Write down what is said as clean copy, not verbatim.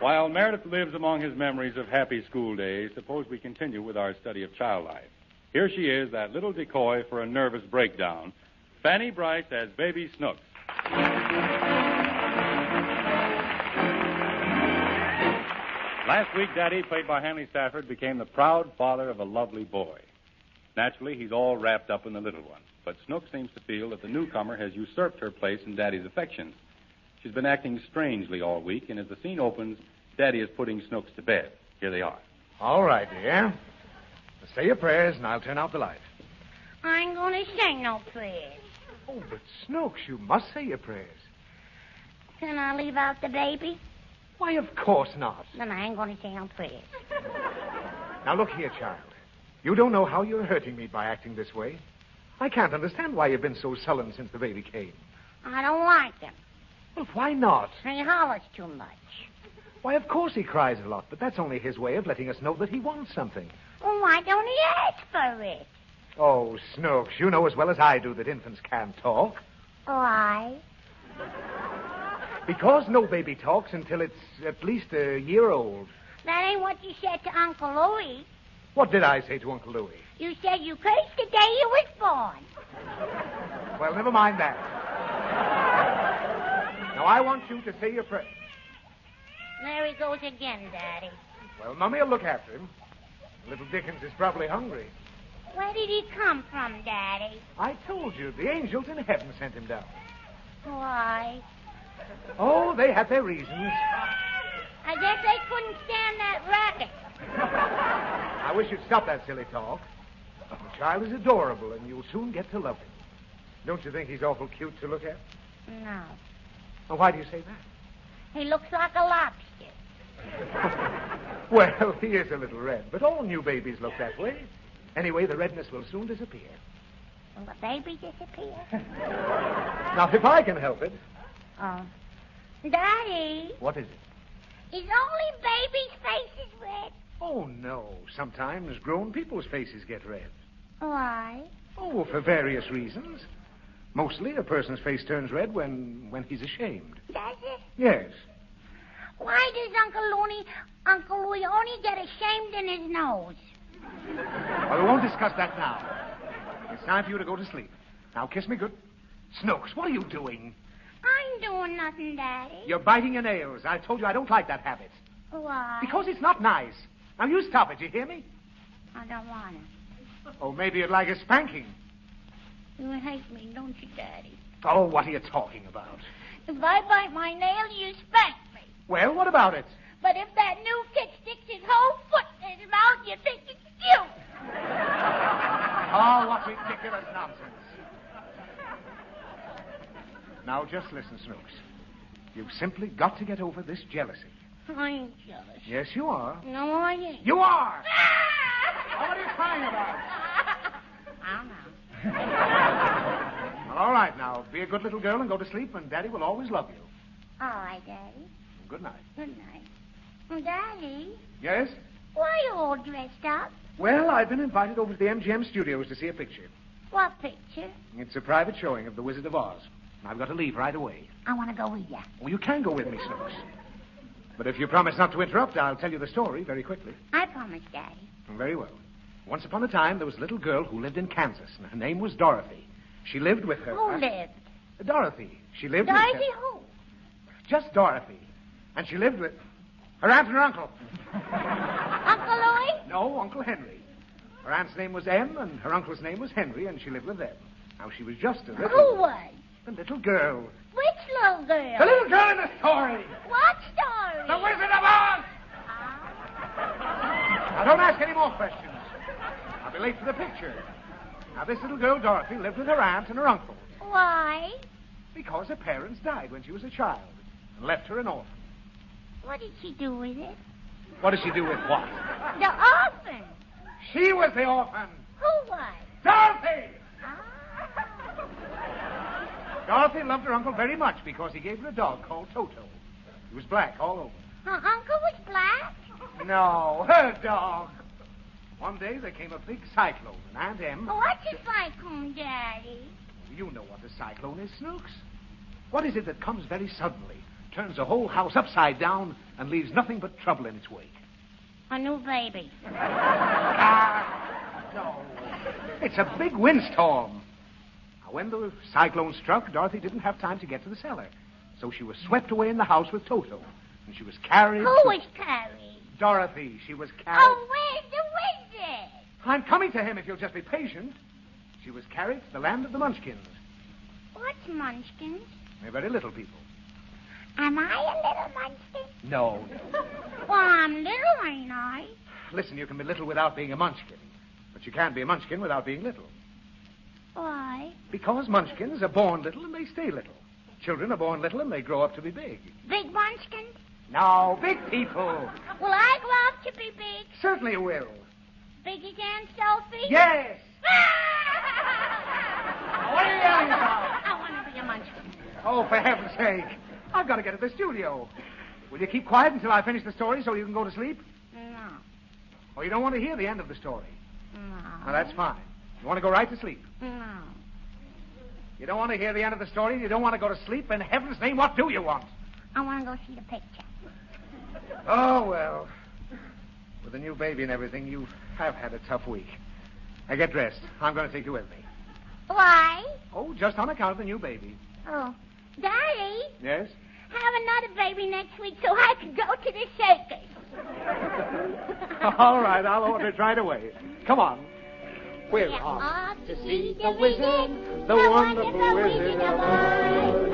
While Meredith lives among his memories of happy school days, suppose we continue with our study of child life. Here she is, that little decoy for a nervous breakdown, Fanny Brice as Baby Snooks. Last week, Daddy, played by Hanley Stafford, became the proud father of a lovely boy. Naturally, he's all wrapped up in the little one. But Snooks seems to feel that the newcomer has usurped her place in Daddy's affections. She's been acting strangely all week, and as the scene opens, Daddy is putting Snooks to bed. Here they are. All right, dear. Say your prayers, and I'll turn out the light. I ain't going to say no prayers. Oh, but Snooks, you must say your prayers. Can I leave out the baby? Why, of course not. Then I ain't going to say no prayers. Now, look here, child. You don't know how you're hurting me by acting this way. I can't understand why you've been so sullen since the baby came. I don't like him. Well, why not? He hollers too much. Why, of course he cries a lot, but that's only his way of letting us know that he wants something. Well, why don't he ask for it? Oh, Snooks, you know as well as I do that infants can't talk. Why? Because no baby talks until it's at least a year old. That ain't what you said to Uncle Louie. What did I say to Uncle Louie? You said you cursed the day you was born. Well, never mind that. Now, I want you to say your prayer. There he goes again, Daddy. Well, Mummy will look after him. Little Dickens is probably hungry. Where did he come from, Daddy? I told you, the angels in heaven sent him down. Why? Oh, they had their reasons. I guess they couldn't stand that racket. I wish you'd stop that silly talk. The child is adorable, and you'll soon get to love him. Don't you think he's awful cute to look at? No. Well, why do you say that? He looks like a lobster. Well, he is a little red, but all new babies look that way. Anyway, the redness will soon disappear. Will the baby disappear? Now, if I can help it. Oh. Daddy. What is it? Is only baby's faces red? Oh, no. Sometimes grown people's faces get red. Why? Oh, for various reasons. Mostly a person's face turns red when he's ashamed. Does it? Yes. Why does Uncle Louie only get ashamed in his nose? Well, we won't discuss that now. It's time for you to go to sleep. Now, kiss me good. Snooks, what are you doing? I'm doing nothing, Daddy. You're biting your nails. I told you I don't like that habit. Why? Because it's not nice. Now, you stop it, you hear me? I don't want it. Oh, maybe you'd like a spanking. You hate me, don't you, Daddy? Oh, what are you talking about? If I bite my nails, you spank me. Well, what about it? But if that new kid sticks his whole foot in his mouth, you think it's cute. Oh, what ridiculous nonsense. Now, just listen, Snooks. You've simply got to get over this jealousy. I ain't jealous. Yes, you are. No, I ain't. You are! Now, what are you crying about? I don't know. Well, all right, now, be a good little girl and go to sleep, and Daddy will always love you. All right, Daddy. Good night. Good night. Well, Daddy, Yes? why are you all dressed up? Well, I've been invited over to the MGM studios to see a picture. What picture? It's a private showing of The Wizard of Oz. I've got to leave right away. I want to go with you. Well, you can go with me, Snooks. But if you promise not to interrupt, I'll tell you the story very quickly. I promise, Daddy. Very well. Once upon a time, there was a little girl who lived in Kansas, and her name was Dorothy. She lived with her... Who lived? Dorothy. She lived with Dorothy her... who? Just Dorothy. And she lived with her aunt and her uncle. Uncle Louie? No, Uncle Henry. Her aunt's name was Em, and her uncle's name was Henry, and she lived with them. Now, she was just a little... Who was? The little girl. Which little girl? The little girl in the story. What story? The Wizard of Oz! Now, don't ask any more questions. I'll be late for the picture. Now, this little girl, Dorothy, lived with her aunt and her uncle. Why? Because her parents died when she was a child and left her an orphan. What did she do with it? What did she do with what? The orphan. She was the orphan. Who was? Dorothy! Ah. Dorothy loved her uncle very much because he gave her a dog called Toto. He was black all over. Her uncle was black? No, her dog. One day there came a big cyclone, and Aunt Em... What's a cyclone, Daddy? You know what a cyclone is, Snooks. What is it that comes very suddenly, turns the whole house upside down and leaves nothing but trouble in its wake. A new baby. No. It's a big windstorm. Now, when the cyclone struck, Dorothy didn't have time to get to the cellar. So she was swept away in the house with Toto. And she was carried... Who was carried? Dorothy. She was carried... Oh, where's the wizard? I'm coming to him if you'll just be patient. She was carried to the land of the Munchkins. What's Munchkins? They're very little people. Am I a little munchkin? No. Well, I'm little, ain't I? Listen, you can be little without being a munchkin. But you can't be a munchkin without being little. Why? Because munchkins are born little and they stay little. Children are born little and they grow up to be big. Big munchkins? No, big people. Will I grow up to be big? Certainly you will. Big as Aunt Sophie? Yes. What are you yelling about? I want to be a munchkin. Oh, for heaven's sake. I've got to get to the studio. Will you keep quiet until I finish the story so you can go to sleep? No. Or you don't want to hear the end of the story? No. Well, that's fine. You want to go right to sleep? No. You don't want to hear the end of the story? You don't want to go to sleep? In heaven's name, what do you want? I want to go see the picture. Oh, well. With a new baby and everything, you have had a tough week. Now get dressed. I'm going to take you with me. Why? Oh, just on account of the new baby. Oh. Daddy, Yes? have another baby next week so I can go to the circus. All right, I'll order it right away. Come on. We're Yeah, off off to see the wizard, the wonderful Wizard of Oz.